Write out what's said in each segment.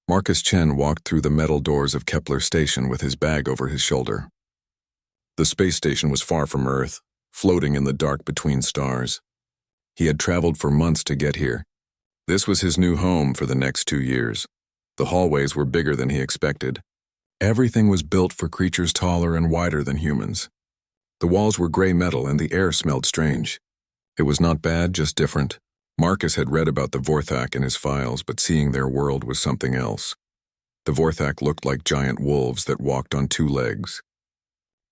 Marcus Chen walked through the metal doors of Kepler Station with his bag over his shoulder. The space station was far from Earth, floating in the dark between stars. He had traveled for months to get here. This was his new home for the next 2 years. The hallways were bigger than he expected. Everything was built for creatures taller and wider than humans. The walls were gray metal and the air smelled strange. It was not bad, just different. Marcus had read about the Vorthak in his files, but seeing their world was something else. The Vorthak looked like giant wolves that walked on 2 legs.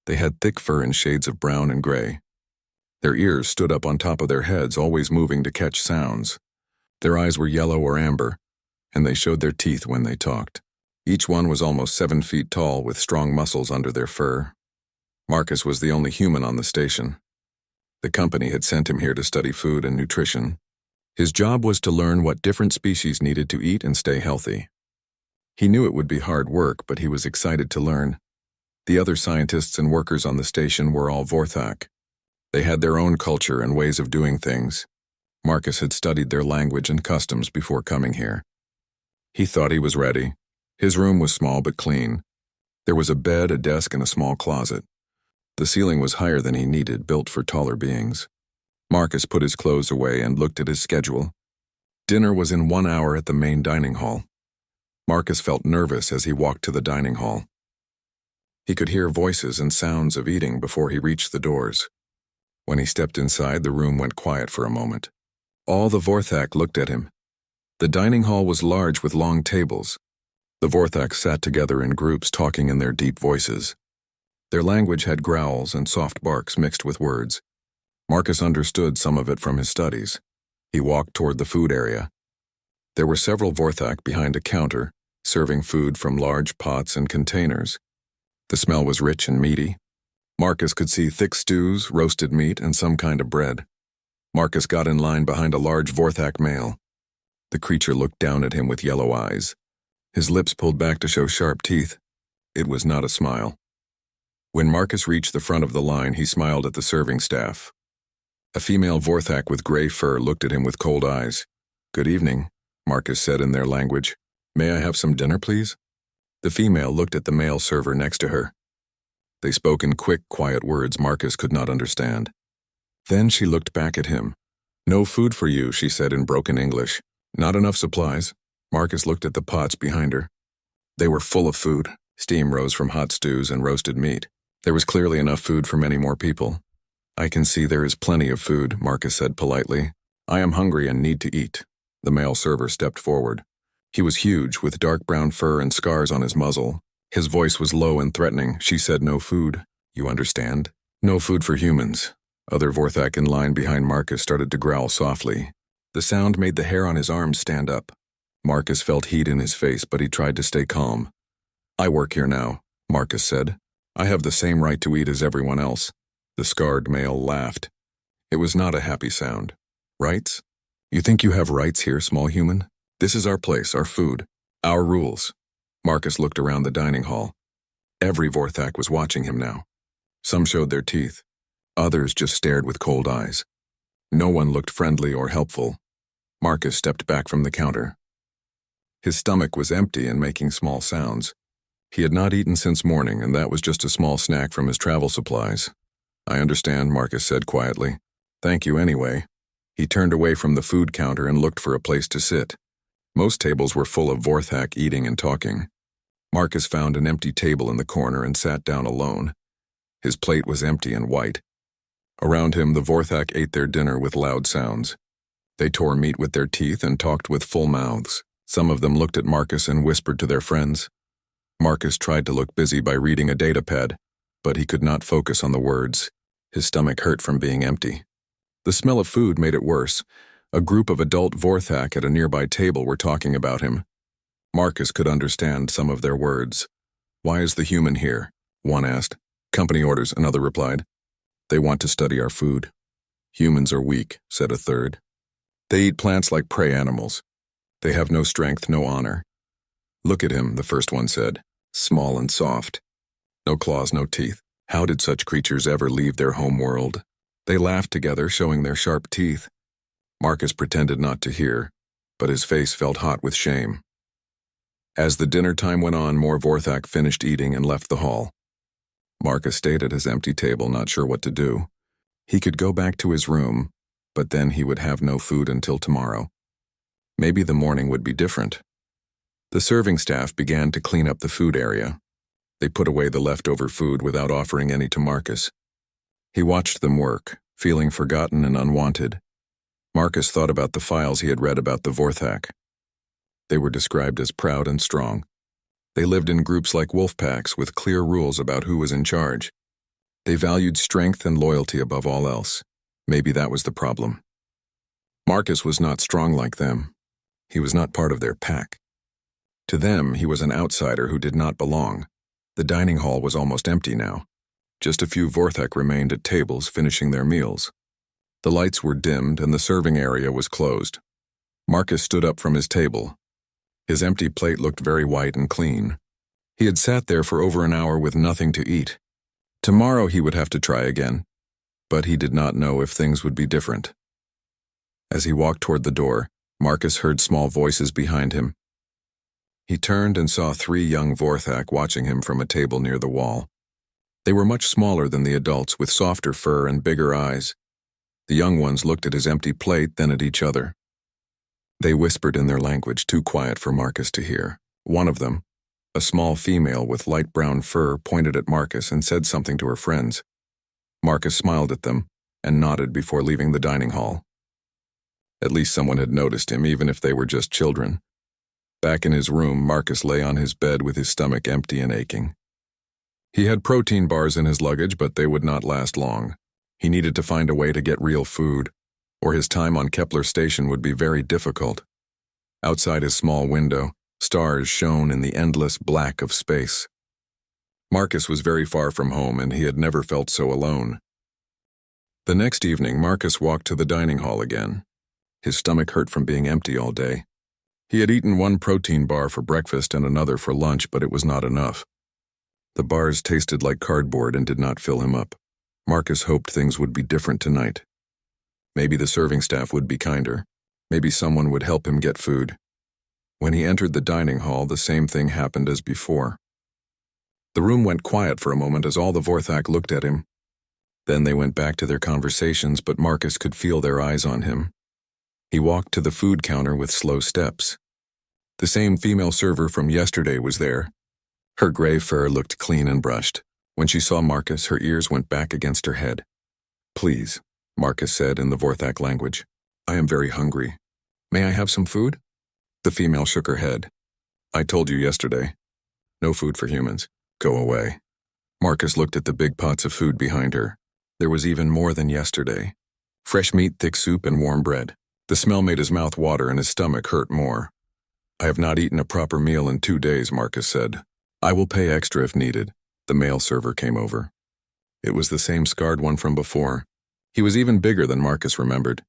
They had thick fur in shades of brown and gray. Their ears stood up on top of their heads, always moving to catch sounds. Their eyes were yellow or amber, and they showed their teeth when they talked. Each one was almost 7 feet tall with strong muscles under their fur. Marcus was the only human on the station. The company had sent him here to study food and nutrition. His job was to learn what different species needed to eat and stay healthy. He knew it would be hard work, but he was excited to learn. The other scientists and workers on the station were all Vorthak. They had their own culture and ways of doing things. Marcus had studied their language and customs before coming here. He thought he was ready. His room was small but clean. There was a bed, a desk, and a small closet. The ceiling was higher than he needed, built for taller beings. Marcus put his clothes away and looked at his schedule. Dinner was in 1 hour at the main dining hall. Marcus felt nervous as he walked to the dining hall. He could hear voices and sounds of eating before he reached the doors. When he stepped inside, the room went quiet for a moment. All the Vorthak looked at him. The dining hall was large with long tables. The Vorthak sat together in groups, talking in their deep voices. Their language had growls and soft barks mixed with words. Marcus understood some of it from his studies. He walked toward the food area. There were several Vorthak behind a counter, serving food from large pots and containers. The smell was rich and meaty. Marcus could see thick stews, roasted meat, and some kind of bread. Marcus got in line behind a large Vorthak male. The creature looked down at him with yellow eyes. His lips pulled back to show sharp teeth. It was not a smile. When Marcus reached the front of the line, he smiled at the serving staff. A female Vorthak with gray fur looked at him with cold eyes. "Good evening," Marcus said in their language. "May I have some dinner, please?" The female looked at the male server next to her. They spoke in quick, quiet words Marcus could not understand. Then she looked back at him. "No food for you," she said in broken English. "Not enough supplies." Marcus looked at the pots behind her. They were full of food. Steam rose from hot stews and roasted meat. There was clearly enough food for many more people. "I can see there is plenty of food," Marcus said politely. "I am hungry and need to eat." The male server stepped forward. He was huge, with dark brown fur and scars on his muzzle. His voice was low and threatening. She said, "No food. You understand? No food for humans." Other Vorthak in line behind Marcus started to growl softly. The sound made the hair on his arms stand up. Marcus felt heat in his face, but he tried to stay calm. "I work here now," Marcus said. "I have the same right to eat as everyone else." The scarred male laughed. It was not a happy sound. "Rights? You think you have rights here, small human? This is our place, our food, our rules." Marcus looked around the dining hall. Every Vorthak was watching him now. Some showed their teeth. Others just stared with cold eyes. No one looked friendly or helpful. Marcus stepped back from the counter. His stomach was empty and making small sounds. He had not eaten since morning, and that was just a small snack from his travel supplies. "I understand," Marcus said quietly. "Thank you anyway." He turned away from the food counter and looked for a place to sit. Most tables were full of Vorthak eating and talking. Marcus found an empty table in the corner and sat down alone. His plate was empty and white. Around him, the Vorthak ate their dinner with loud sounds. They tore meat with their teeth and talked with full mouths. Some of them looked at Marcus and whispered to their friends. Marcus tried to look busy by reading a datapad, but he could not focus on the words. His stomach hurt from being empty. The smell of food made it worse. A group of adult Vorthak at a nearby table were talking about him. Marcus could understand some of their words. "Why is the human here?" one asked. "Company orders," another replied. "They want to study our food." "Humans are weak," said a third. "They eat plants like prey animals. They have no strength, no honor." "Look at him," the first one said. "Small and soft. No claws, no teeth. How did such creatures ever leave their home world?" They laughed together, showing their sharp teeth. Marcus pretended not to hear, but his face felt hot with shame. As the dinner time went on, more Vorthak finished eating and left the hall. Marcus stayed at his empty table, not sure what to do. He could go back to his room, but then he would have no food until tomorrow. Maybe the morning would be different. The serving staff began to clean up the food area. They put away the leftover food without offering any to Marcus. He watched them work, feeling forgotten and unwanted. Marcus thought about the files he had read about the Vorthak. They were described as proud and strong. They lived in groups like wolf packs with clear rules about who was in charge. They valued strength and loyalty above all else. Maybe that was the problem. Marcus was not strong like them. He was not part of their pack. To them, he was an outsider who did not belong. The dining hall was almost empty now. Just a few Vorthak remained at tables finishing their meals. The lights were dimmed and the serving area was closed. Marcus stood up from his table. His empty plate looked very white and clean. He had sat there for over an hour with nothing to eat. Tomorrow he would have to try again, but he did not know if things would be different. As he walked toward the door, Marcus heard small voices behind him. He turned and saw 3 young Vorthak watching him from a table near the wall. They were much smaller than the adults, with softer fur and bigger eyes. The young ones looked at his empty plate, then at each other. They whispered in their language, too quiet for Marcus to hear. One of them, a small female with light brown fur, pointed at Marcus and said something to her friends. Marcus smiled at them and nodded before leaving the dining hall. At least someone had noticed him, even if they were just children. Back in his room, Marcus lay on his bed with his stomach empty and aching. He had protein bars in his luggage, but they would not last long. He needed to find a way to get real food, or his time on Kepler Station would be very difficult. Outside his small window, stars shone in the endless black of space. Marcus was very far from home, and he had never felt so alone. The next evening, Marcus walked to the dining hall again. His stomach hurt from being empty all day. He had eaten 1 protein bar for breakfast and another for lunch, but it was not enough. The bars tasted like cardboard and did not fill him up. Marcus hoped things would be different tonight. Maybe the serving staff would be kinder. Maybe someone would help him get food. When he entered the dining hall, the same thing happened as before. The room went quiet for a moment as all the Vorthak looked at him. Then they went back to their conversations, but Marcus could feel their eyes on him. He walked to the food counter with slow steps. The same female server from yesterday was there. Her gray fur looked clean and brushed. When she saw Marcus, her ears went back against her head. "Please," Marcus said in the Vorthak language. "I am very hungry. May I have some food?" The female shook her head. "I told you yesterday. No food for humans. Go away." Marcus looked at the big pots of food behind her. There was even more than yesterday. Fresh meat, thick soup, and warm bread. The smell made his mouth water and his stomach hurt more. "I have not eaten a proper meal in 2 days," Marcus said. "I will pay extra if needed." The male server came over. It was the same scarred one from before. He was even bigger than Marcus remembered.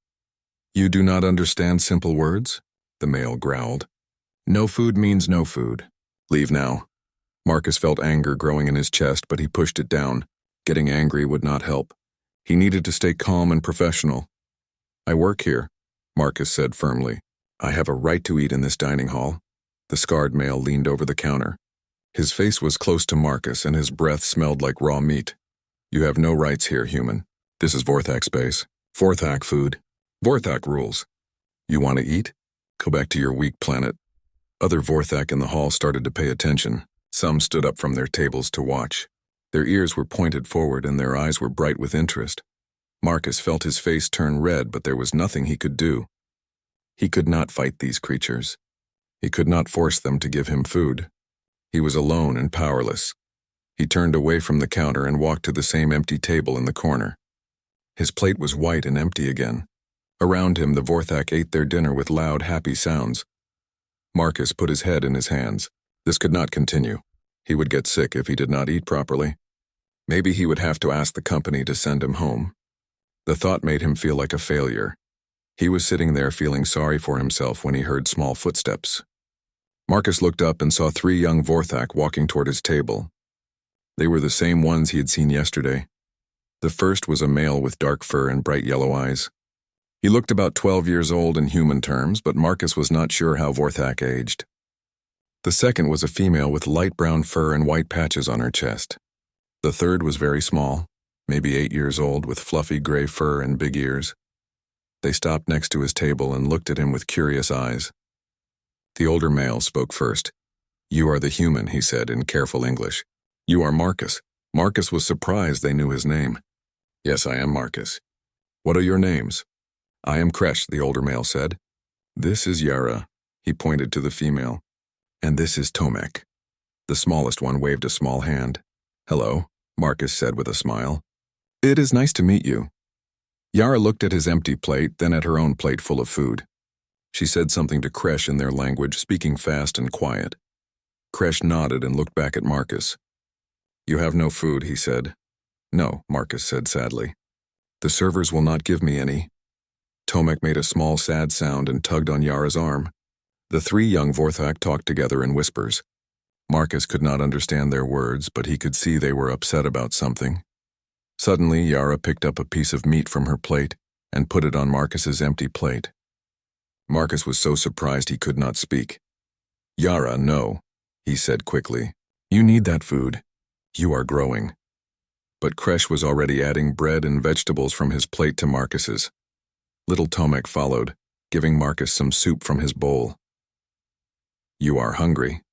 "You do not understand simple words?" the male growled. "No food means no food. Leave now." Marcus felt anger growing in his chest, but he pushed it down. Getting angry would not help. He needed to stay calm and professional. "I work here," Marcus said firmly. "I have a right to eat in this dining hall." The scarred male leaned over the counter. His face was close to Marcus, and his breath smelled like raw meat. "You have no rights here, human. This is Vorthak space. Vorthak food. Vorthak rules. You want to eat? Go back to your weak planet." Other Vorthak in the hall started to pay attention. Some stood up from their tables to watch. Their ears were pointed forward and their eyes were bright with interest. Marcus felt his face turn red, but there was nothing he could do. He could not fight these creatures. He could not force them to give him food. He was alone and powerless. He turned away from the counter and walked to the same empty table in the corner. His plate was white and empty again. Around him, the Vorthak ate their dinner with loud, happy sounds. Marcus put his head in his hands. This could not continue. He would get sick if he did not eat properly. Maybe he would have to ask the company to send him home. The thought made him feel like a failure. He was sitting there feeling sorry for himself when he heard small footsteps. Marcus looked up and saw 3 young Vorthak walking toward his table. They were the same ones he had seen yesterday. The first was a male with dark fur and bright yellow eyes. He looked about 12 years old in human terms, but Marcus was not sure how Vorthak aged. The second was a female with light brown fur and white patches on her chest. The third was very small, maybe 8 years old, with fluffy gray fur and big ears. They stopped next to his table and looked at him with curious eyes. The older male spoke first. "You are the human," he said in careful English. "You are Marcus." Marcus was surprised they knew his name. "Yes, I am Marcus." "What are your names?" "I am Kresh," the older male said. "This is Yara," he pointed to the female. "And this is Tomek." The smallest one waved a small hand. "Hello," Marcus said with a smile. "It is nice to meet you." Yara looked at his empty plate, then at her own plate full of food. She said something to Kresh in their language, speaking fast and quiet. Kresh nodded and looked back at Marcus. "You have no food," he said. "No," Marcus said sadly. "The servers will not give me any." Tomek made a small sad sound and tugged on Yara's arm. The three young Vorthak talked together in whispers. Marcus could not understand their words, but he could see they were upset about something. Suddenly, Yara picked up a piece of meat from her plate and put it on Marcus's empty plate. Marcus was so surprised he could not speak. "Yara, no," he said quickly. "You need that food. You are growing." But Kresh was already adding bread and vegetables from his plate to Marcus's. Little Tomek followed, giving Marcus some soup from his bowl. "You are hungry,"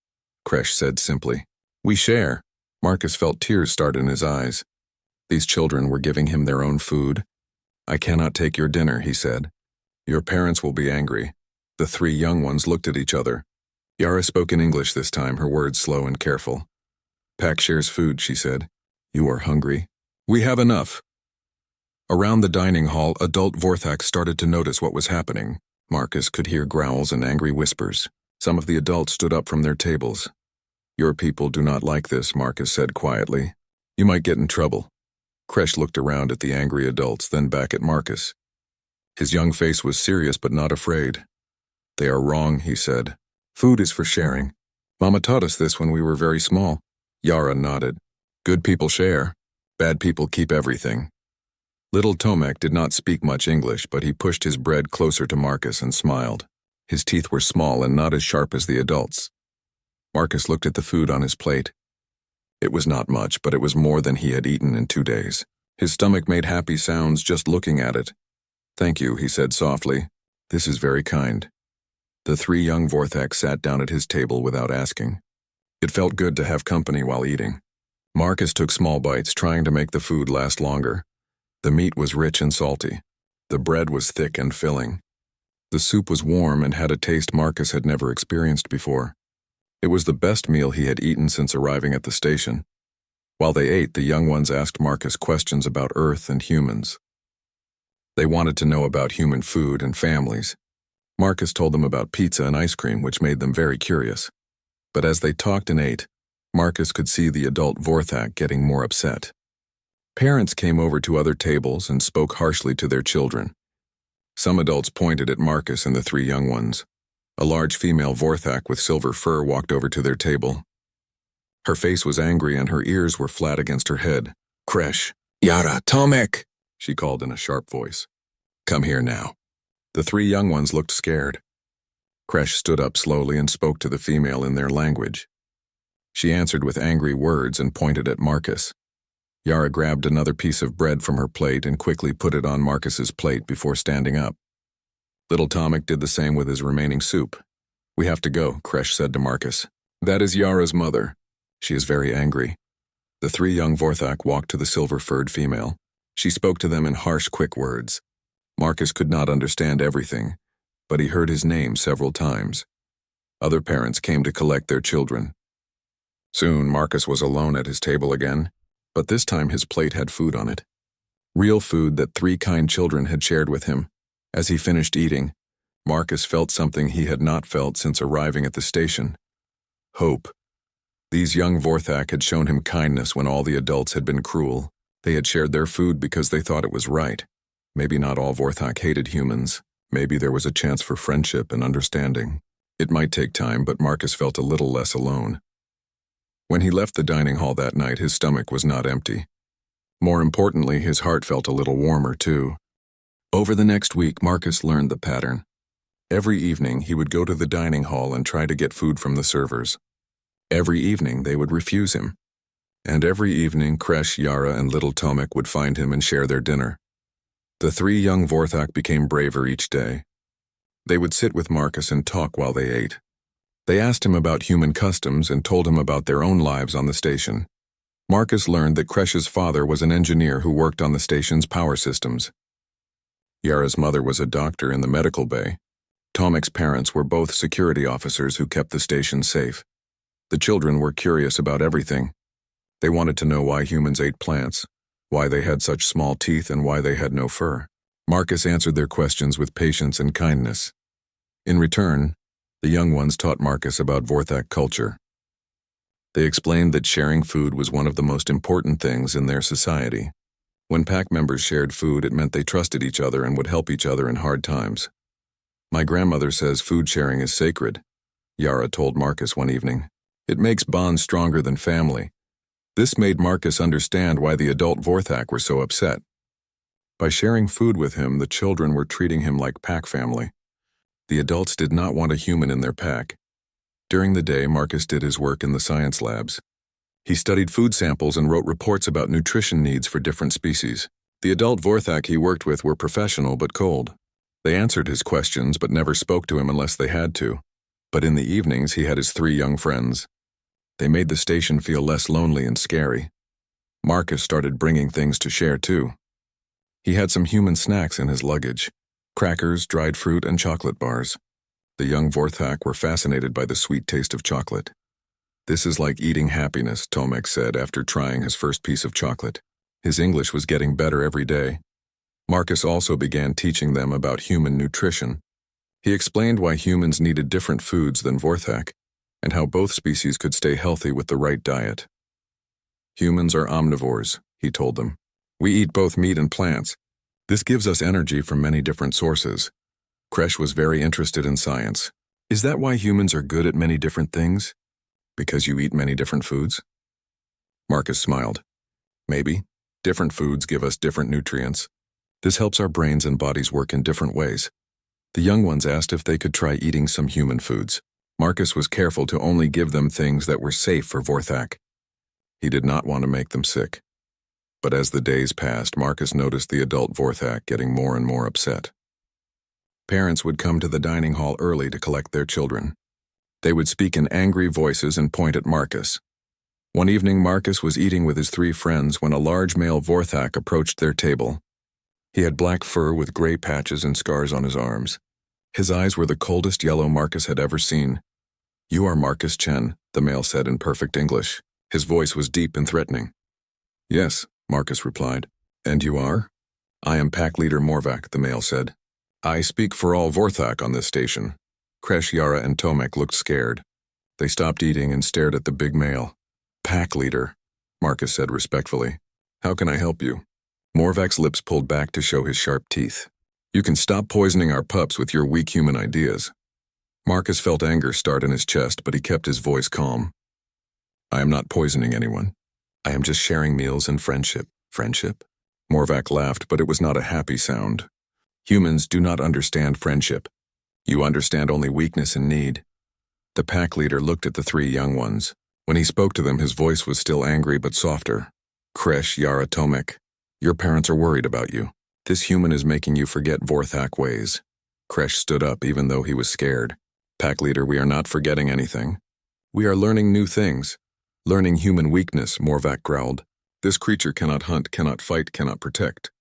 Kresh said simply. "We share." Marcus felt tears start in his eyes. These children were giving him their own food. "I cannot take your dinner," he said. "Your parents will be angry." The three young ones looked at each other. Yara spoke in English this time, her words slow and careful. "Pack shares food," she said. "You are hungry." "We have enough." Around the dining hall, adult Vorthak started to notice what was happening. Marcus could hear growls and angry whispers. Some of the adults stood up from their tables. "Your people do not like this," Marcus said quietly. "You might get in trouble." Kresh looked around at the angry adults, then back at Marcus. His young face was serious but not afraid. "They are wrong," he said. "Food is for sharing. Mama taught us this when we were very small." Yara nodded. "Good people share. Bad people keep everything." Little Tomek did not speak much English, but he pushed his bread closer to Marcus and smiled. His teeth were small and not as sharp as the adults. Marcus looked at the food on his plate. It was not much, but it was more than he had eaten in 2 days. His stomach made happy sounds just looking at it. "Thank you," he said softly. "This is very kind." The three young Vorthak sat down at his table without asking. It felt good to have company while eating. Marcus took small bites, trying to make the food last longer. The meat was rich and salty. The bread was thick and filling. The soup was warm and had a taste Marcus had never experienced before. It was the best meal he had eaten since arriving at the station. While they ate, the young ones asked Marcus questions about Earth and humans. They wanted to know about human food and families. Marcus told them about pizza and ice cream, which made them very curious. But as they talked and ate, Marcus could see the adult Vorthak getting more upset. Parents came over to other tables and spoke harshly to their children. Some adults pointed at Marcus and the three young ones. A large female Vorthak with silver fur walked over to their table. Her face was angry and her ears were flat against her head. "Kresh, Yara, Tomek," she called in a sharp voice. "Come here now." The three young ones looked scared. Kresh stood up slowly and spoke to the female in their language. She answered with angry words and pointed at Marcus. Yara grabbed another piece of bread from her plate and quickly put it on Marcus's plate before standing up. Little Tomek did the same with his remaining soup. "We have to go," Kresh said to Marcus. "That is Yara's mother. She is very angry." The three young Vorthak walked to the silver-furred female. She spoke to them in harsh, quick words. Marcus could not understand everything, but he heard his name several times. Other parents came to collect their children. Soon, Marcus was alone at his table again, but this time his plate had food on it. Real food that 3 kind children had shared with him. As he finished eating, Marcus felt something he had not felt since arriving at the station. Hope. These young Vorthak had shown him kindness when all the adults had been cruel. They had shared their food because they thought it was right. Maybe not all Vorthak hated humans. Maybe there was a chance for friendship and understanding. It might take time, but Marcus felt a little less alone. When he left the dining hall that night, his stomach was not empty. More importantly, his heart felt a little warmer, too. Over the next week, Marcus learned the pattern. Every evening, he would go to the dining hall and try to get food from the servers. Every evening they would refuse him. And every evening Kresh, Yara, and little Tomek would find him and share their dinner. The three young Vorthak became braver each day. They would sit with Marcus and talk while they ate. They asked him about human customs and told him about their own lives on the station. Marcus learned that Kresh's father was an engineer who worked on the station's power systems. Yara's mother was a doctor in the medical bay. Tomek's parents were both security officers who kept the station safe. The children were curious about everything. They wanted to know why humans ate plants, why they had such small teeth, and why they had no fur. Marcus answered their questions with patience and kindness. In return, the young ones taught Marcus about Vorthak culture. They explained that sharing food was one of the most important things in their society. When pack members shared food, it meant they trusted each other and would help each other in hard times. "My grandmother says food sharing is sacred," Yara told Marcus one evening. "It makes bonds stronger than family." This made Marcus understand why the adult Vorthak were so upset. By sharing food with him, the children were treating him like pack family. The adults did not want a human in their pack. During the day, Marcus did his work in the science labs. He studied food samples and wrote reports about nutrition needs for different species. The adult Vorthak he worked with were professional but cold. They answered his questions but never spoke to him unless they had to. But in the evenings, he had his three young friends. They made the station feel less lonely and scary. Marcus started bringing things to share too. He had some human snacks in his luggage: crackers, dried fruit, and chocolate bars. The young Vorthak were fascinated by the sweet taste of chocolate. "This is like eating happiness," Tomek said after trying his first piece of chocolate. His English was getting better every day. Marcus also began teaching them about human nutrition. He explained why humans needed different foods than Vorthak, and how both species could stay healthy with the right diet. "Humans are omnivores," he told them. "We eat both meat and plants. This gives us energy from many different sources." Kresh was very interested in science. "Is that why humans are good at many different things? Because you eat many different foods?" Marcus smiled. "Maybe. Different foods give us different nutrients. This helps our brains and bodies work in different ways." The young ones asked if they could try eating some human foods. Marcus was careful to only give them things that were safe for Vorthak. He did not want to make them sick. But as the days passed, Marcus noticed the adult Vorthak getting more and more upset. Parents would come to the dining hall early to collect their children. They would speak in angry voices and point at Marcus. One evening, Marcus was eating with his three friends when a large male Vorthak approached their table. He had black fur with gray patches and scars on his arms. His eyes were the coldest yellow Marcus had ever seen. "You are Marcus Chen," the male said in perfect English. His voice was deep and threatening. "Yes," Marcus replied. "And you are?" "I am Pack Leader Morvac," the male said. "I speak for all Vorthak on this station." Kresh, Yara, and Tomek looked scared. They stopped eating and stared at the big male. "Pack Leader," Marcus said respectfully. "How can I help you?" Morvac's lips pulled back to show his sharp teeth. "You can stop poisoning our pups with your weak human ideas." Marcus felt anger start in his chest, but he kept his voice calm. "I am not poisoning anyone. I am just sharing meals and friendship." "Friendship?" Morvac laughed, but it was not a happy sound. "Humans do not understand friendship. You understand only weakness and need." The pack leader looked at the three young ones. When he spoke to them, his voice was still angry but softer. "Kresh, Yara, Tomek, your parents are worried about you. This human is making you forget Vorthak ways." Kresh stood up even though he was scared. "Pack leader, we are not forgetting anything. We are learning new things. Learning human weakness," Morvac growled. "This creature cannot hunt, cannot fight, cannot protect.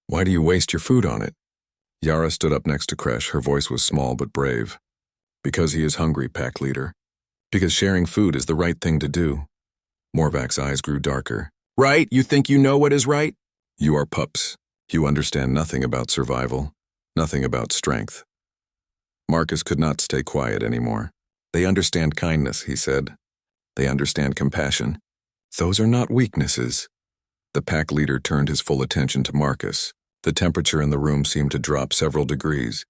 Why do you waste your food on it?" Yara stood up next to Kresh. Her voice was small but brave. "Because he is hungry, pack leader. Because sharing food is the right thing to do." Morvac's eyes grew darker. "Right? You think you know what is right?" "You are pups. You understand nothing about survival, nothing about strength." Marcus could not stay quiet anymore. "They understand kindness," he said. "They understand compassion. Those are not weaknesses." The pack leader turned his full attention to Marcus. The temperature in the room seemed to drop several degrees.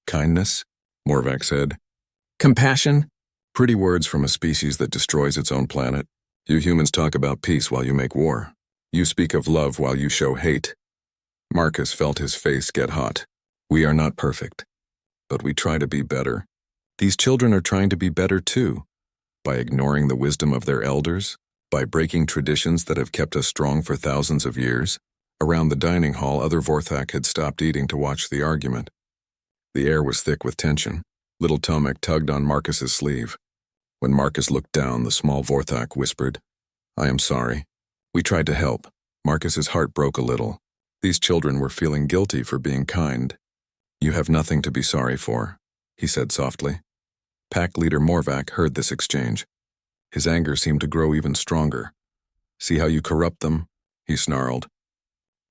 "Kindness?" Morvac said. "Compassion?" Pretty words from a species that destroys its own planet. You humans talk about peace while you make war. You speak of love while you show hate. Marcus felt his face get hot. "We are not perfect, but we try to be better. These children are trying to be better too. By ignoring the wisdom of their elders? By breaking traditions that have kept us strong for thousands of years? Around the dining hall, other Vorthak had stopped eating to watch the argument. The air was thick with tension. Little Tomek tugged on Marcus's sleeve. When Marcus looked down, the small Vorthak whispered, "I am sorry. We tried to help." Marcus's heart broke a little. These children were feeling guilty for being kind. "You have nothing to be sorry for," he said softly. Pack leader Morvac heard this exchange. His anger seemed to grow even stronger. "See how you corrupt them?" he snarled.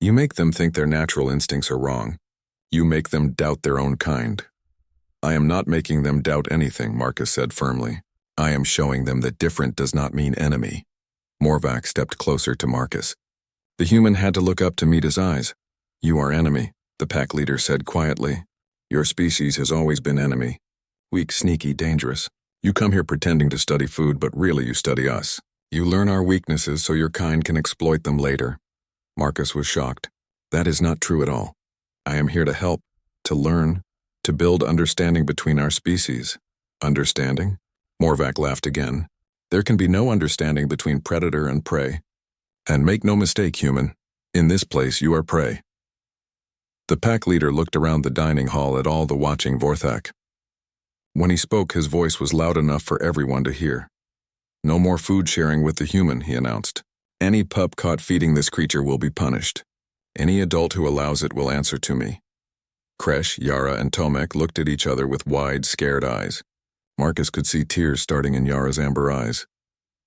"You make them think their natural instincts are wrong. You make them doubt their own kind." "I am not making them doubt anything," Marcus said firmly. "I am showing them that different does not mean enemy." Morvac stepped closer to Marcus. The human had to look up to meet his eyes. "You are enemy," the pack leader said quietly. "Your species has always been enemy. Weak, sneaky, dangerous. You come here pretending to study food, but really you study us. You learn our weaknesses so your kind can exploit them later." Marcus was shocked. "That is not true at all. I am here to help, to learn, to build understanding between our species." "Understanding?" Morvac laughed again. "There can be no understanding between predator and prey. And make no mistake, human, in this place you are prey." The pack leader looked around the dining hall at all the watching Vorthak. When he spoke, his voice was loud enough for everyone to hear. "No more food sharing with the human," he announced. "Any pup caught feeding this creature will be punished. Any adult who allows it will answer to me." Kresh, Yara, and Tomek looked at each other with wide, scared eyes. Marcus could see tears starting in Yara's amber eyes.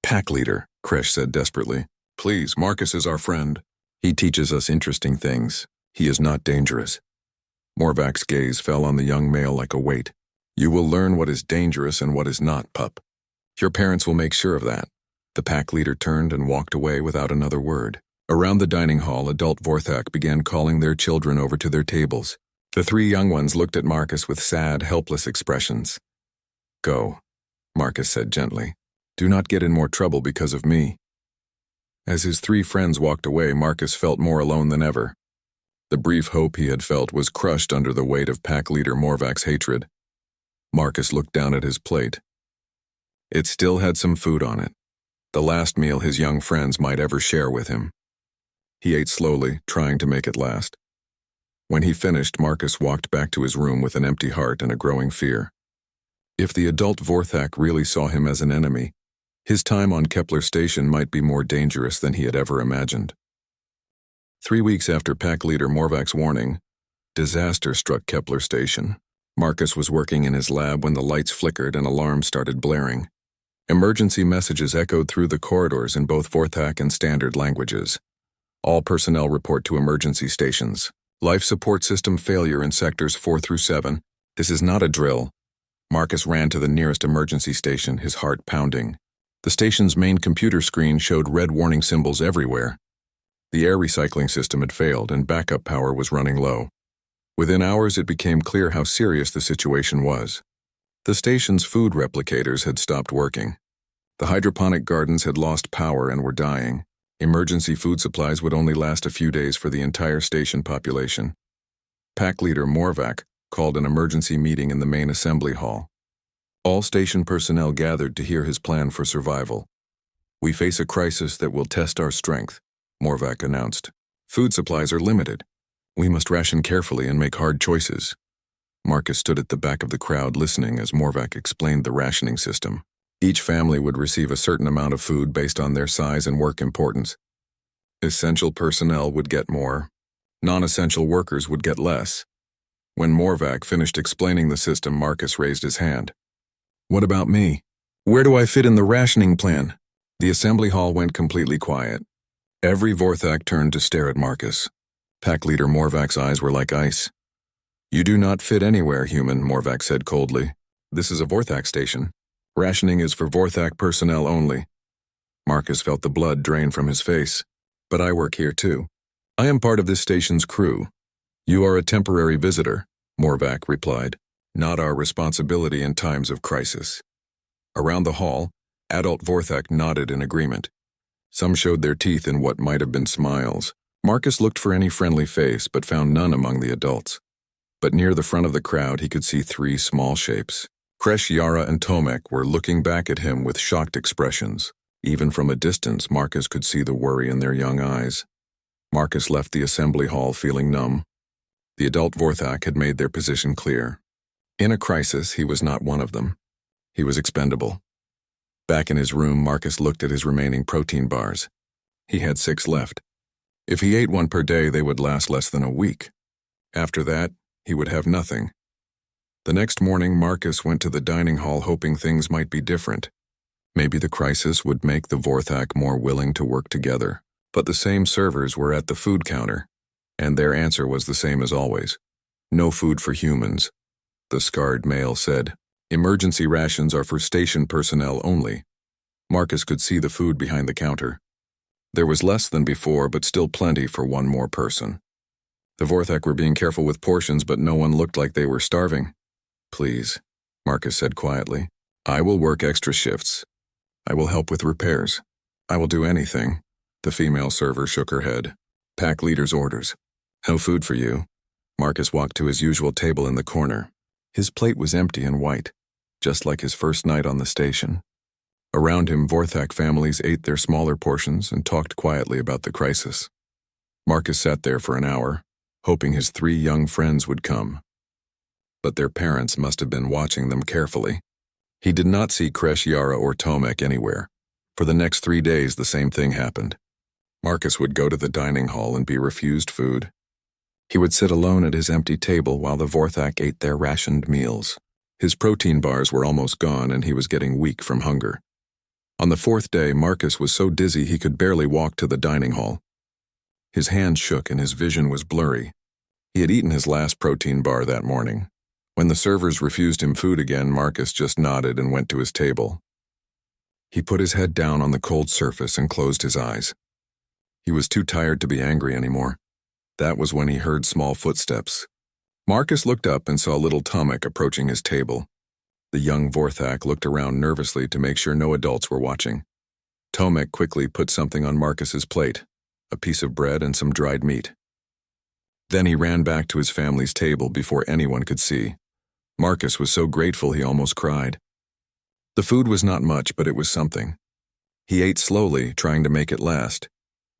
"Pack leader," Kresh said desperately. "Please, Marcus is our friend. He teaches us interesting things. He is not dangerous." Morvac's gaze fell on the young male like a weight. "You will learn what is dangerous and what is not, pup. Your parents will make sure of that." The pack leader turned and walked away without another word. Around the dining hall, adult Vorthak began calling their children over to their tables. The three young ones looked at Marcus with sad, helpless expressions. "Go," Marcus said gently. "Do not get in more trouble because of me." As his three friends walked away, Marcus felt more alone than ever. The brief hope he had felt was crushed under the weight of pack leader Morvac's hatred. Marcus looked down at his plate. It still had some food on it, the last meal his young friends might ever share with him. He ate slowly, trying to make it last. When he finished, Marcus walked back to his room with an empty heart and a growing fear. If the adult Vorthak really saw him as an enemy, his time on Kepler Station might be more dangerous than he had ever imagined. 3 weeks after pack leader Morvac's warning, disaster struck Kepler Station. Marcus was working in his lab when the lights flickered and alarms started blaring. Emergency messages echoed through the corridors in both Vorthak and Standard languages. All personnel report to emergency stations. Life support system failure in sectors 4 through 7. This is not a drill. Marcus ran to the nearest emergency station, his heart pounding. The station's main computer screen showed red warning symbols everywhere. The air recycling system had failed and backup power was running low. Within hours, it became clear how serious the situation was. The station's food replicators had stopped working. The hydroponic gardens had lost power and were dying. Emergency food supplies would only last a few days for the entire station population. Pack leader Morvac called an emergency meeting in the main assembly hall. All station personnel gathered to hear his plan for survival. "We face a crisis that will test our strength," Morvac announced. "Food supplies are limited. We must ration carefully and make hard choices." Marcus stood at the back of the crowd listening as Morvac explained the rationing system. Each family would receive a certain amount of food based on their size and work importance. Essential personnel would get more. Non-essential workers would get less. When Morvac finished explaining the system, Marcus raised his hand. "What about me? Where do I fit in the rationing plan?" The assembly hall went completely quiet. Every Vorthak turned to stare at Marcus. Pack leader Morvac's eyes were like ice. "You do not fit anywhere, human," Morvac said coldly. "This is a Vorthak station. Rationing is for Vorthak personnel only." Marcus felt the blood drain from his face. "But I work here too. I am part of this station's crew." "You are a temporary visitor," Morvac replied. "Not our responsibility in times of crisis." Around the hall, adult Vorthak nodded in agreement. Some showed their teeth in what might have been smiles. Marcus looked for any friendly face, but found none among the adults. But near the front of the crowd, he could see 3 small shapes. Kresh, Yara, and Tomek were looking back at him with shocked expressions. Even from a distance, Marcus could see the worry in their young eyes. Marcus left the assembly hall feeling numb. The adult Vorthak had made their position clear. In a crisis, he was not one of them. He was expendable. Back in his room, Marcus looked at his remaining protein bars. He had 6 left. If he ate 1 per day, they would last less than a week. After that, he would have nothing. The next morning, Marcus went to the dining hall hoping things might be different. Maybe the crisis would make the Vorthak more willing to work together. But the same servers were at the food counter, and their answer was the same as always. No food for humans. The scarred male said, "Emergency rations are for station personnel only." Marcus could see the food behind the counter. There was less than before, but still plenty for 1 more person. The Vorthak were being careful with portions, but no one looked like they were starving. "Please," Marcus said quietly. "I will work extra shifts. I will help with repairs. I will do anything." The female server shook her head. "Pack leader's orders. No food for you." Marcus walked to his usual table in the corner. His plate was empty and white, just like his first night on the station. Around him, Vorthak families ate their smaller portions and talked quietly about the crisis. Marcus sat there for an hour, hoping his 3 young friends would come. But their parents must have been watching them carefully. He did not see Kresh, Yara, or Tomek anywhere. For the next 3 days, the same thing happened. Marcus would go to the dining hall and be refused food. He would sit alone at his empty table while the Vorthak ate their rationed meals. His protein bars were almost gone and he was getting weak from hunger. On the 4th day, Marcus was so dizzy he could barely walk to the dining hall. His hands shook and his vision was blurry. He had eaten his last protein bar that morning. When the servers refused him food again, Marcus just nodded and went to his table. He put his head down on the cold surface and closed his eyes. He was too tired to be angry anymore. That was when he heard small footsteps. Marcus looked up and saw little Tomek approaching his table. The young Vorthak looked around nervously to make sure no adults were watching. Tomek quickly put something on Marcus's plate, a piece of bread and some dried meat. Then he ran back to his family's table before anyone could see. Marcus was so grateful he almost cried. The food was not much, but it was something. He ate slowly, trying to make it last.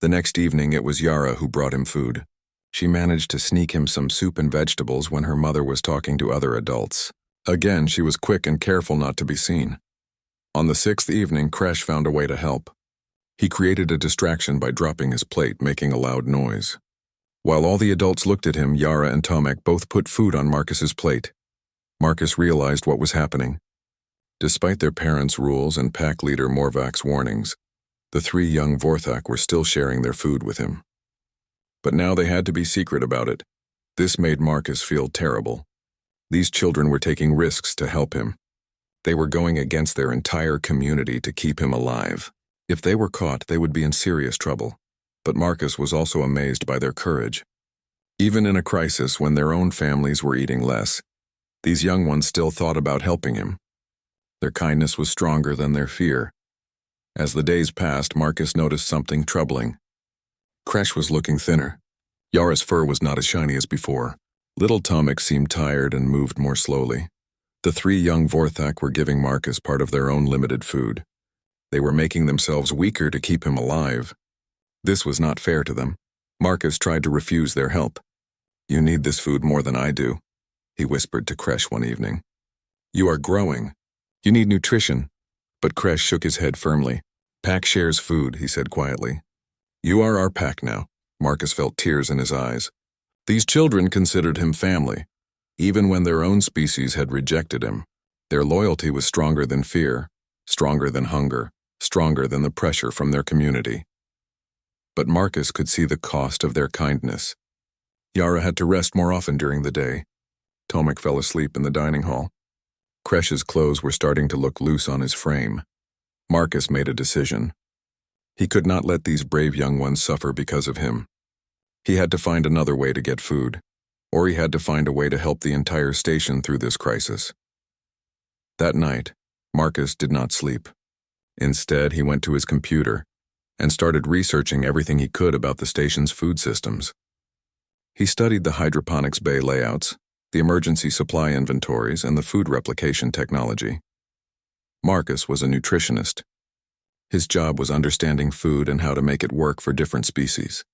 The next evening, it was Yara who brought him food. She managed to sneak him some soup and vegetables when her mother was talking to other adults. Again, she was quick and careful not to be seen. On the 6th evening, Kresh found a way to help. He created a distraction by dropping his plate, making a loud noise. While all the adults looked at him, Yara and Tomek both put food on Marcus's plate. Marcus realized what was happening. Despite their parents' rules and pack leader Morvak's warnings, the 3 young Vorthak were still sharing their food with him. But now they had to be secret about it. This made Marcus feel terrible. These children were taking risks to help him. They were going against their entire community to keep him alive. If they were caught, they would be in serious trouble. But Marcus was also amazed by their courage. Even in a crisis when their own families were eating less, these young ones still thought about helping him. Their kindness was stronger than their fear. As the days passed, Marcus noticed something troubling. Kresh was looking thinner. Yara's fur was not as shiny as before. Little Tomek seemed tired and moved more slowly. The 3 young Vorthak were giving Marcus part of their own limited food. They were making themselves weaker to keep him alive. This was not fair to them. Marcus tried to refuse their help. "You need this food more than I do," he whispered to Kresh one evening. "You are growing. You need nutrition." But Kresh shook his head firmly. "Pack shares food," he said quietly. "You are our pack now." Marcus felt tears in his eyes. These children considered him family. Even when their own species had rejected him, their loyalty was stronger than fear, stronger than hunger, stronger than the pressure from their community. But Marcus could see the cost of their kindness. Yara had to rest more often during the day. Tomek fell asleep in the dining hall. Kresh's clothes were starting to look loose on his frame. Marcus made a decision. He could not let these brave young ones suffer because of him. He had to find another way to get food, or he had to find a way to help the entire station through this crisis. That night, Marcus did not sleep. Instead, he went to his computer and started researching everything he could about the station's food systems. He studied the hydroponics bay layouts, the emergency supply inventories, and the food replication technology. Marcus was a nutritionist. His job was understanding food and how to make it work for different species.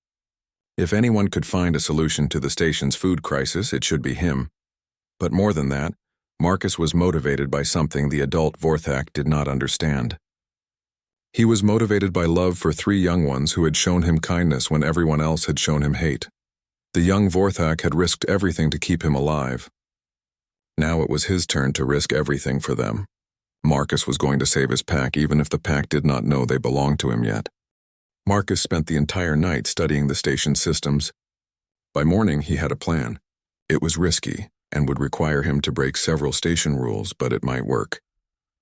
If anyone could find a solution to the station's food crisis, it should be him. But more than that, Marcus was motivated by something the adult Vorthak did not understand. He was motivated by love for 3 young ones who had shown him kindness when everyone else had shown him hate. The young Vorthak had risked everything to keep him alive. Now it was his turn to risk everything for them. Marcus was going to save his pack even if the pack did not know they belonged to him yet. Marcus spent the entire night studying the station's systems. By morning, he had a plan. It was risky and would require him to break several station rules, but it might work.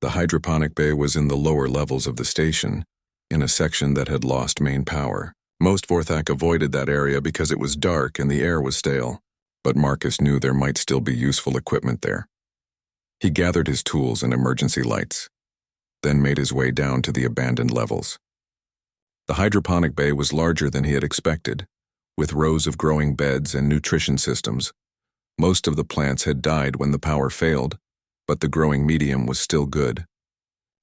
The hydroponic bay was in the lower levels of the station, in a section that had lost main power. Most Vorthak avoided that area because it was dark and the air was stale, but Marcus knew there might still be useful equipment there. He gathered his tools and emergency lights, then made his way down to the abandoned levels. The hydroponic bay was larger than he had expected, with rows of growing beds and nutrition systems. Most of the plants had died when the power failed, but the growing medium was still good.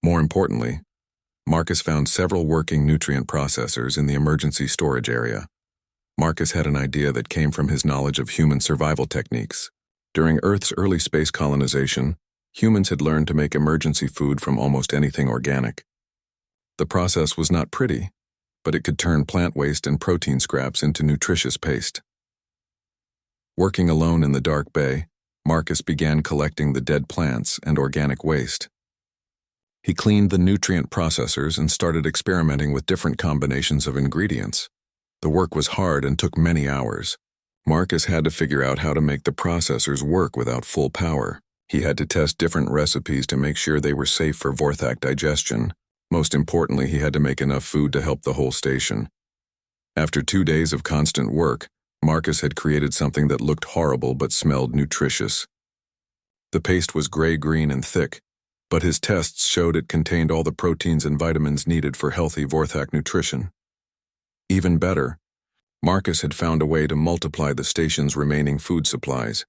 More importantly, Marcus found several working nutrient processors in the emergency storage area. Marcus had an idea that came from his knowledge of human survival techniques. During Earth's early space colonization, humans had learned to make emergency food from almost anything organic. The process was not pretty, but it could turn plant waste and protein scraps into nutritious paste. Working alone in the dark bay, Marcus began collecting the dead plants and organic waste. He cleaned the nutrient processors and started experimenting with different combinations of ingredients. The work was hard and took many hours. Marcus had to figure out how to make the processors work without full power. He had to test different recipes to make sure they were safe for Vorthak digestion. Most importantly, he had to make enough food to help the whole station. After 2 days of constant work, Marcus had created something that looked horrible but smelled nutritious. The paste was gray-green and thick, but his tests showed it contained all the proteins and vitamins needed for healthy Vorthak nutrition. Even better, Marcus had found a way to multiply the station's remaining food supplies.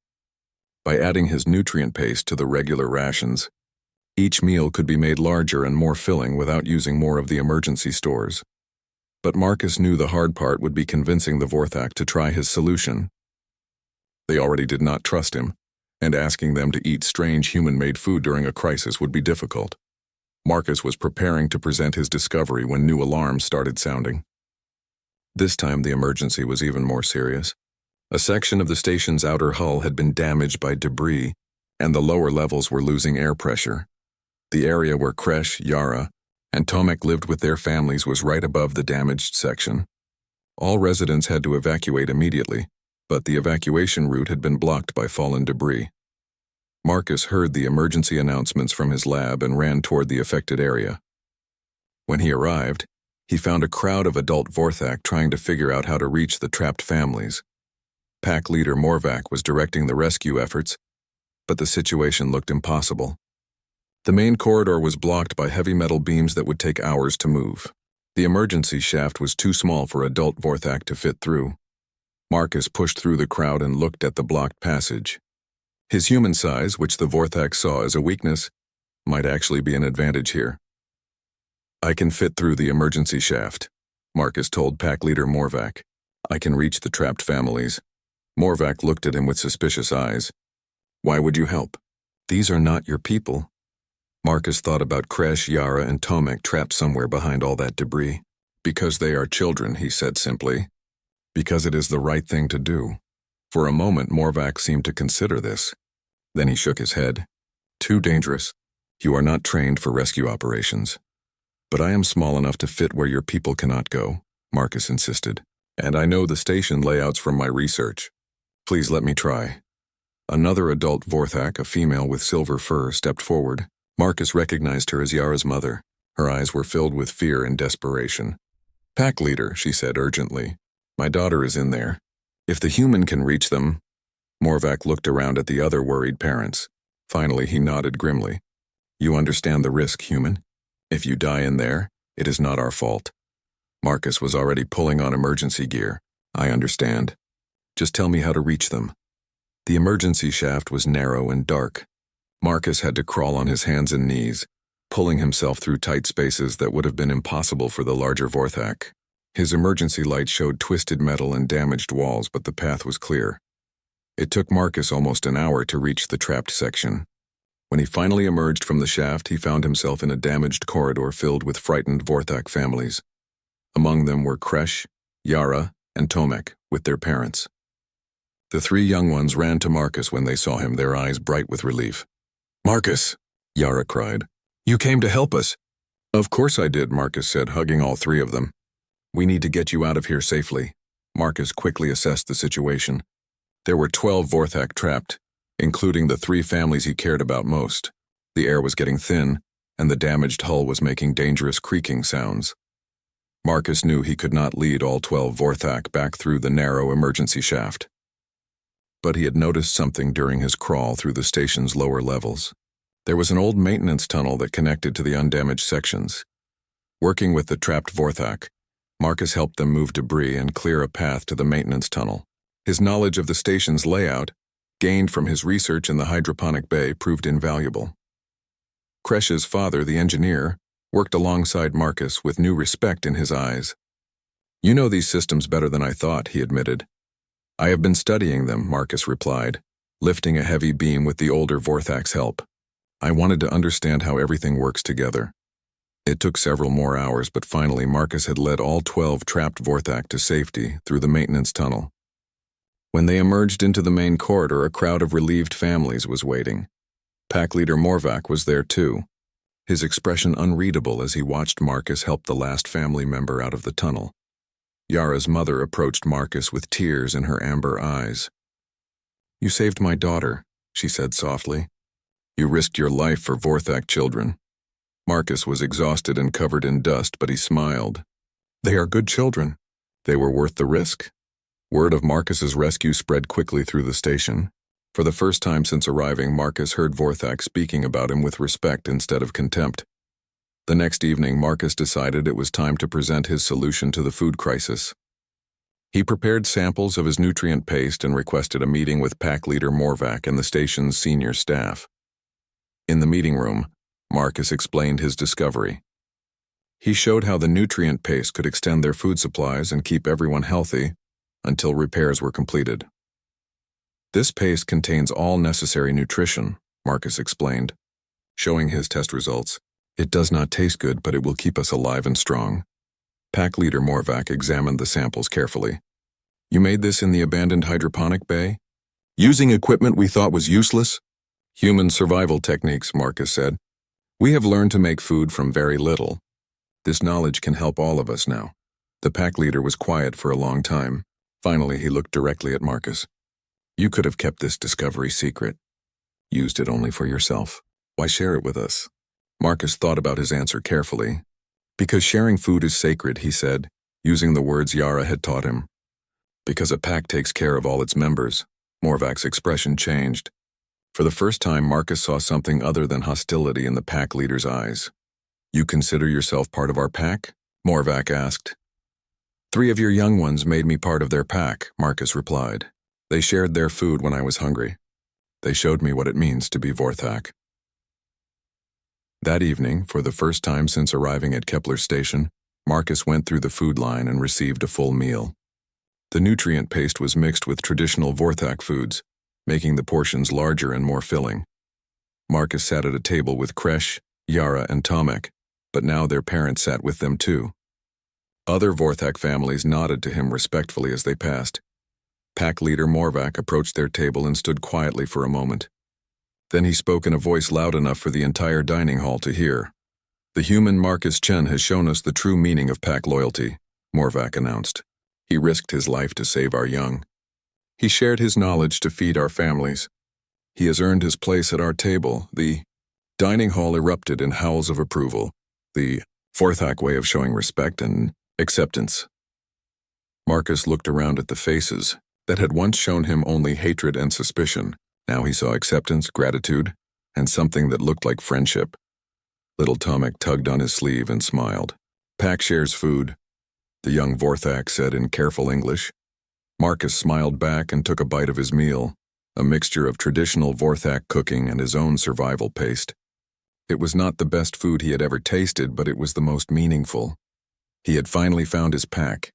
By adding his nutrient paste to the regular rations, each meal could be made larger and more filling without using more of the emergency stores. But Marcus knew the hard part would be convincing the Vorthak to try his solution. They already did not trust him, and asking them to eat strange human-made food during a crisis would be difficult. Marcus was preparing to present his discovery when new alarms started sounding. This time the emergency was even more serious. A section of the station's outer hull had been damaged by debris, and the lower levels were losing air pressure. The area where Kresh, Yara, and Tomek lived with their families was right above the damaged section. All residents had to evacuate immediately, but the evacuation route had been blocked by fallen debris. Marcus heard the emergency announcements from his lab and ran toward the affected area. When he arrived, he found a crowd of adult Vorthak trying to figure out how to reach the trapped families. Pack leader Morvac was directing the rescue efforts, but the situation looked impossible. The main corridor was blocked by heavy metal beams that would take hours to move. The emergency shaft was too small for adult Vorthak to fit through. Marcus pushed through the crowd and looked at the blocked passage. His human size, which the Vorthak saw as a weakness, might actually be an advantage here. "I can fit through the emergency shaft," Marcus told pack leader Morvac. "I can reach the trapped families." Morvac looked at him with suspicious eyes. "Why would you help? These are not your people." Marcus thought about Kresh, Yara, and Tomek trapped somewhere behind all that debris. "Because they are children," he said simply. "Because it is the right thing to do." For a moment, Morvac seemed to consider this. Then he shook his head. "Too dangerous. You are not trained for rescue operations." "But I am small enough to fit where your people cannot go," Marcus insisted. "And I know the station layouts from my research. Please let me try." Another adult Vorthak, a female with silver fur, stepped forward. Marcus recognized her as Yara's mother. Her eyes were filled with fear and desperation. "Pack leader," she said urgently. "My daughter is in there. If the human can reach them..." Morvac looked around at the other worried parents. Finally, he nodded grimly. "You understand the risk, human? If you die in there, it is not our fault." Marcus was already pulling on emergency gear. "I understand. Just tell me how to reach them." The emergency shaft was narrow and dark. Marcus had to crawl on his hands and knees, pulling himself through tight spaces that would have been impossible for the larger Vorthak. His emergency light showed twisted metal and damaged walls, but the path was clear. It took Marcus almost an hour to reach the trapped section. When he finally emerged from the shaft, he found himself in a damaged corridor filled with frightened Vorthak families. Among them were Kresh, Yara, and Tomek, with their parents. The three young ones ran to Marcus when they saw him, their eyes bright with relief. "Marcus!" Yara cried. "You came to help us." "Of course I did," Marcus said, hugging all three of them. "We need to get you out of here safely." Marcus quickly assessed the situation. There were 12 Vorthak trapped, including the three families he cared about most. The air was getting thin, and the damaged hull was making dangerous creaking sounds. Marcus knew he could not lead all 12 Vorthak back through the narrow emergency shaft. But he had noticed something during his crawl through the station's lower levels. There was an old maintenance tunnel that connected to the undamaged sections. Working with the trapped Vorthak, Marcus helped them move debris and clear a path to the maintenance tunnel. His knowledge of the station's layout, gained from his research in the hydroponic bay, proved invaluable. Kresh's father, the engineer, worked alongside Marcus with new respect in his eyes. "You know these systems better than I thought," he admitted. "I have been studying them," Marcus replied, lifting a heavy beam with the older Vorthak's help. "I wanted to understand how everything works together." It took several more hours, but finally Marcus had led all 12 trapped Vorthak to safety through the maintenance tunnel. When they emerged into the main corridor, a crowd of relieved families was waiting. Pack leader Morvac was there too, his expression unreadable as he watched Marcus help the last family member out of the tunnel. Yara's mother approached Marcus with tears in her amber eyes. "You saved my daughter," she said softly. "You risked your life for Vorthak children." Marcus was exhausted and covered in dust, but he smiled. "They are good children. They were worth the risk." Word of Marcus's rescue spread quickly through the station. For the first time since arriving, Marcus heard Vorthak speaking about him with respect instead of contempt. The next evening, Marcus decided it was time to present his solution to the food crisis. He prepared samples of his nutrient paste and requested a meeting with pack leader Morvac and the station's senior staff. In the meeting room, Marcus explained his discovery. He showed how the nutrient paste could extend their food supplies and keep everyone healthy until repairs were completed. "This paste contains all necessary nutrition," Marcus explained, showing his test results. "It does not taste good, but it will keep us alive and strong." Pack leader Morvac examined the samples carefully. "You made this in the abandoned hydroponic bay? Using equipment we thought was useless?" "Human survival techniques," Marcus said. "We have learned to make food from very little. This knowledge can help all of us now." The pack leader was quiet for a long time. Finally, he looked directly at Marcus. "You could have kept this discovery secret. Used it only for yourself. Why share it with us?" Marcus thought about his answer carefully. "Because sharing food is sacred," he said, using the words Yara had taught him. "Because a pack takes care of all its members." Morvac's expression changed. For the first time, Marcus saw something other than hostility in the pack leader's eyes. "You consider yourself part of our pack?" Morvac asked. "3 of your young ones made me part of their pack," Marcus replied. "They shared their food when I was hungry. They showed me what it means to be Vorthak." That evening, for the first time since arriving at Kepler Station, Marcus went through the food line and received a full meal. The nutrient paste was mixed with traditional Vorthak foods, making the portions larger and more filling. Marcus sat at a table with Kresh, Yara, and Tomek, but now their parents sat with them too. Other Vorthak families nodded to him respectfully as they passed. Pack leader Morvac approached their table and stood quietly for a moment. Then he spoke in a voice loud enough for the entire dining hall to hear. "The human Marcus Chen has shown us the true meaning of pack loyalty," Morvac announced. "He risked his life to save our young. He shared his knowledge to feed our families. He has earned his place at our table." The dining hall erupted in howls of approval, the Vorthak way of showing respect and acceptance. Marcus looked around at the faces that had once shown him only hatred and suspicion. Now he saw acceptance, gratitude, and something that looked like friendship. Little Tomek tugged on his sleeve and smiled. "Pack shares food," the young Vorthak said in careful English. Marcus smiled back and took a bite of his meal. a mixture of traditional Vorthak cooking and his own survival paste. It was not the best food he had ever tasted, but it was the most meaningful. He had finally found his pack,